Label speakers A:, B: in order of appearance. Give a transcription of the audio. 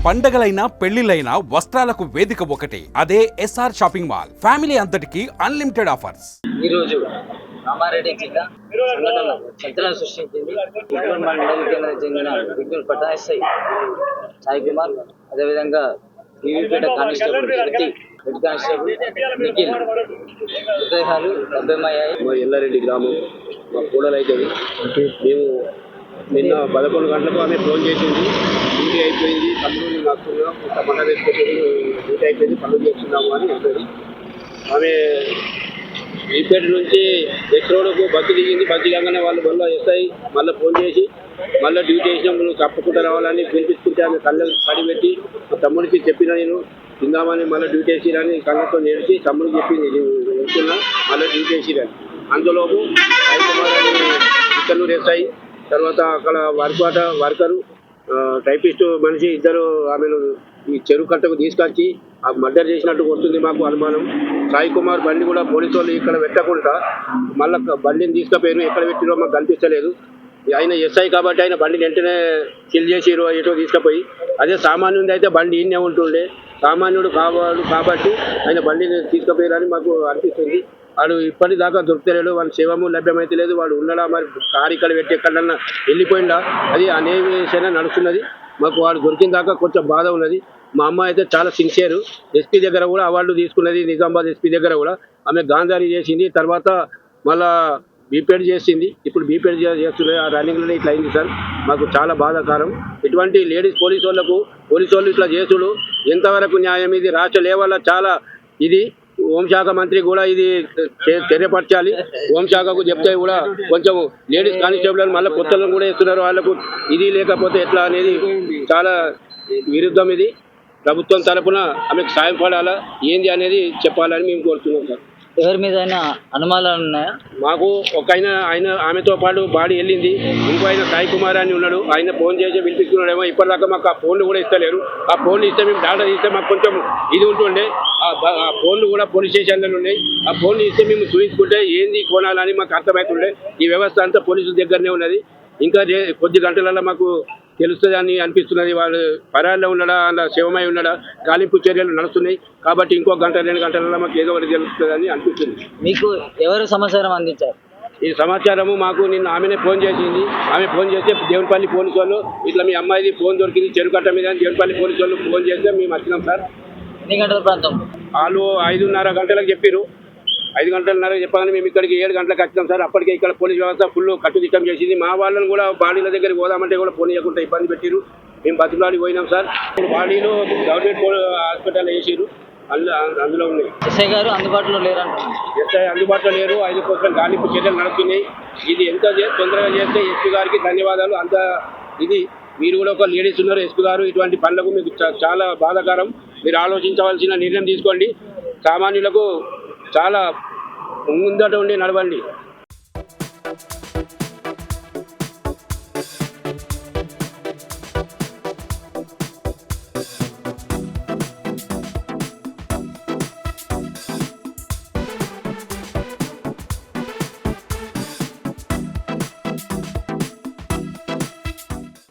A: పండగలైనా పెళ్లిలైనా వస్త్రాలకు వేదిక ఒకటే, అదే ఎస్ఆర్ షాపింగ్ మాల్. ఫ్యామిలీ అంతటికి అన్లిమిటెడ్ ఆఫర్స్.
B: ఈ రోజు కామారెడ్డి జిల్లా సంఘటన సంచలనం సృష్టించింది. ఉప్పల్ మండలం కేంద్రానికి చెందిన విద్యుల్ పటాయస్సై సాయి కుమార్, అదేవిధంగా బీవీపేట కానిస్టేబుల్ శృతి, హెడ్ కానిస్టేబుల్ నిఖిల్ మృతదేహాలు లభ్యమయ్యాయి.
C: మా ఎల్లారెడ్డి గ్రామం మా కూడలు అవుతుంది. మేము నిన్న 11 గంటలకు ఆమె ఫోన్ చేసింది, డ్యూటీ అయిపోయింది, తమ్ముడు నేను వస్తున్నాం, కొంత మంట వేసుకొని డ్యూటీ అయిపోయింది, పనులు చేస్తున్నాము అని అంటుంది. ఆమె ఈపేట నుంచి ఎక్స్ రోడ్కు బస్సు దిగింది. బస్సు దిగగానే వాళ్ళు మళ్ళీ ఎస్ఐ మళ్ళీ ఫోన్ చేసి మళ్ళీ డ్యూటీ చేసినప్పుడు నువ్వు తప్పకుండా రావాలని పిలిపించుకుంటే ఆమె కళ్ళ పడిపెట్టి మా తమ్ముడికి చెప్పిన నేను తిందామని మళ్ళీ డ్యూటీ వేసిరని కళ్ళతో నేర్చి తమ్ముడికి చెప్పింది నేను వెళ్తున్నా మళ్ళీ డ్యూటీ వేసిరని. అందులోపు ఇక్కడూరు ఎస్ఐ, తర్వాత అక్కడ వర్కరు టైపిస్టు మనిషి ఇద్దరు ఆమెను ఈ చెరువు కట్టకు తీసుకొచ్చి ఆ మర్డర్ చేసినట్టు వస్తుంది మాకు అనుమానం. సాయి కుమార్ బండి కూడా పోలీసు వాళ్ళు ఇక్కడ పెట్టకుండా మళ్ళీ బండిని తీసుకుపోయారు, ఎక్కడ పెట్టిరో మాకు కనిపించలేదు. ఆయన ఎస్ఐ కాబట్టి ఆయన బండిని వెంటనే కిల్ చేసిరో ఎటో తీసుకుపోయి, అదే సామాన్యుడి అయితే బండి ఈయనే ఉంటుండే, సామాన్యుడు కావాడు కాబట్టి ఆయన బండిని తీసుకుపోయారని మాకు అనిపిస్తుంది. వాడు ఇప్పటిదాకా దొరుకుతలేడు, వాడి శవము లభ్యమైతే లేదు. వాడు ఉన్నాడా మరి కారు ఇక్కడ పెట్టి ఎక్కడన్నా వెళ్ళిపోయిందా, అది అనేక నడుస్తున్నది. మాకు వాడు దొరికిన దాకా కొంచెం బాధ ఉన్నది. మా అమ్మ అయితే చాలా సిన్సియర్, ఎస్పీ దగ్గర కూడా అవార్డు తీసుకున్నది, నిజామాబాద్ ఎస్పీ దగ్గర కూడా ఆమె గాంధారీ చేసింది. తర్వాత మళ్ళా బీపేడ్ చేసింది, ఇప్పుడు బీపేడ్ చేస్తున్నది. ఆ రన్నింగ్లోనే ఇట్లా అయింది సార్. మాకు చాలా బాధాకరం. ఇటువంటి లేడీస్ పోలీసు వాళ్ళు ఇట్లా చేసుడు ఎంతవరకు న్యాయం? ఇది రాష్ట్ర లెవెల్లో చాలా ఇది హోంశాఖ మంత్రి కూడా ఇది చర్యపరచాలి. హోంశాఖకు చెప్తే కూడా కొంచెం లేడీస్ కానిస్టేబుల్ మళ్ళీ కొత్తలను కూడా ఇస్తున్నారు, వాళ్ళకు ఇది లేకపోతే ఎట్లా అనేది చాలా విరుద్ధం. ఇది ప్రభుత్వం తరఫున ఆమెకు సాయం పడాలా ఏంది అనేది చెప్పాలని మేము కోరుతున్నాం సార్.
B: ఎవరి మీద అనుమానాలు ఉన్నాయా?
C: మాకు ఒక ఆయన ఆమెతో పాటు బాడీ వెళ్ళింది, ఇంకో ఆయన సాయి కుమార్ అని ఉన్నాడు, ఆయన ఫోన్ చేసి పిలిపిస్తున్నాడేమో. ఇప్పటిదాకా మాకు ఆ ఫోన్లు కూడా ఇస్తలేరు. ఆ ఫోన్లు ఇస్తే మేము డాటా ఇస్తే మాకు కొంచెం ఇది ఉంటుండే. ఆ ఫోన్లు కూడా పోలీస్ స్టేషన్లలో ఉన్నాయి. ఆ ఫోన్లు ఇస్తే మేము చూపించుకుంటే ఏంది కోణాలని మాకు అర్థమవుతుండే. ఈ వ్యవస్థ అంతా పోలీసుల దగ్గరనే ఉన్నది. ఇంకా కొద్ది గంటలలో మాకు తెలుస్తుంది అని అనిపిస్తున్నది. వాళ్ళు పరాల్లో ఉన్నాడా, అలా శివమై ఉన్నాడా, గాలింపు చర్యలు నడుస్తున్నాయి. కాబట్టి ఇంకో గంట 2 గంటలలో మాకు ఏదో ఒకటి తెలుస్తుంది అని అనిపిస్తుంది.
B: మీకు ఎవరు సమాచారం అందించారు?
C: ఈ సమాచారము మాకు నిన్న ఆమెనే ఫోన్ చేసింది. ఆమె ఫోన్ చేస్తే దేవునిపల్లి పోలీసు వాళ్ళు ఇట్లా మీ అమ్మాయిది ఫోన్ దొరికింది చెరుకట్ట మీద అని దేవునిపల్లి పోలీసు వాళ్ళు ఫోన్ చేస్తే మేము వచ్చినాం సార్.
B: ఎన్ని గంటల ప్రాంతం?
C: వాళ్ళు 5:30 గంటలకు చెప్పారు. 5 గంటలన్నర చెప్పగానే మేము ఇక్కడికి 7 గంటలకు వచ్చినాం సార్. అప్పటికే ఇక్కడ పోలీస్ వ్యవస్థ ఫుల్ కట్టుదిట్టం చేసింది. మా వాళ్ళని కూడా బాడీల దగ్గరికి పోదామంటే కూడా పోనీయకుండా ఇబ్బంది పెట్టిరు. మేము బతుకులాడి పోయినాం సార్. బాడీలు గవర్నమెంట్ హాస్పిటల్ వేసిరు, అందులో ఉన్నాయి.
B: ఎస్ఐ గారు అందుబాటులో లేరంటున్నారు.
C: ఎస్ఐ అందుబాటులో లేరు. 5 కోసం గాలింపు చర్యలు నడుస్తున్నాయి. ఇది ఎంత తొందరగా చేస్తే ఎస్పీ గారికి ధన్యవాదాలు. అంత ఇది మీరు కూడా ఒక లేడీస్ ఉన్నారు ఎస్పీ గారు, ఇటువంటి పనులకు మీకు చాలా బాధాకరం. మీరు ఆలోచించవలసిన నిర్ణయం తీసుకోండి. సామాన్యులకు చాలా ముందట ఉండి నడవండి.